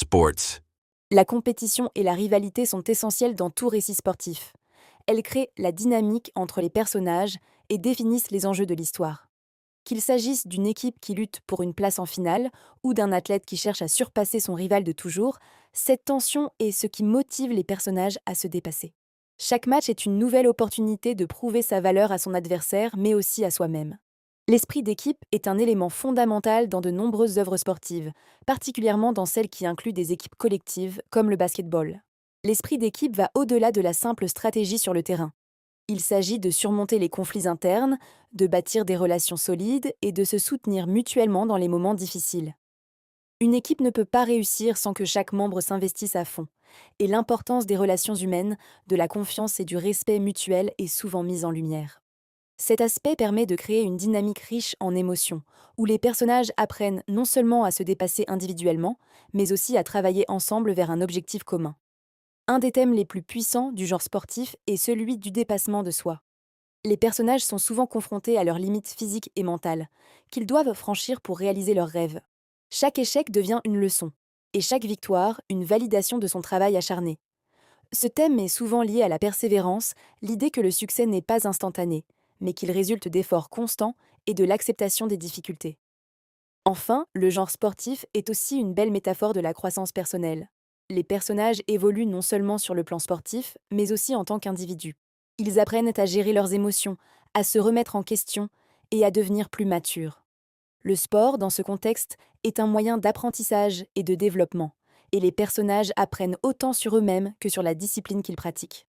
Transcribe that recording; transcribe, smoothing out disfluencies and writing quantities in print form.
Sports. La compétition et la rivalité sont essentielles dans tout récit sportif. Elles créent la dynamique entre les personnages et définissent les enjeux de l'histoire. Qu'il s'agisse d'une équipe qui lutte pour une place en finale ou d'un athlète qui cherche à surpasser son rival de toujours, cette tension est ce qui motive les personnages à se dépasser. Chaque match est une nouvelle opportunité de prouver sa valeur à son adversaire, mais aussi à soi-même. L'esprit d'équipe est un élément fondamental dans de nombreuses œuvres sportives, particulièrement dans celles qui incluent des équipes collectives, comme le basketball. L'esprit d'équipe va au-delà de la simple stratégie sur le terrain. Il s'agit de surmonter les conflits internes, de bâtir des relations solides et de se soutenir mutuellement dans les moments difficiles. Une équipe ne peut pas réussir sans que chaque membre s'investisse à fond, et l'importance des relations humaines, de la confiance et du respect mutuel est souvent mise en lumière. Cet aspect permet de créer une dynamique riche en émotions, où les personnages apprennent non seulement à se dépasser individuellement, mais aussi à travailler ensemble vers un objectif commun. Un des thèmes les plus puissants du genre sportif est celui du dépassement de soi. Les personnages sont souvent confrontés à leurs limites physiques et mentales, qu'ils doivent franchir pour réaliser leurs rêves. Chaque échec devient une leçon, et chaque victoire une validation de son travail acharné. Ce thème est souvent lié à la persévérance, l'idée que le succès n'est pas instantané, mais qu'il résulte d'efforts constants et de l'acceptation des difficultés. Enfin, le genre sportif est aussi une belle métaphore de la croissance personnelle. Les personnages évoluent non seulement sur le plan sportif, mais aussi en tant qu'individus. Ils apprennent à gérer leurs émotions, à se remettre en question et à devenir plus matures. Le sport, dans ce contexte, est un moyen d'apprentissage et de développement, et les personnages apprennent autant sur eux-mêmes que sur la discipline qu'ils pratiquent.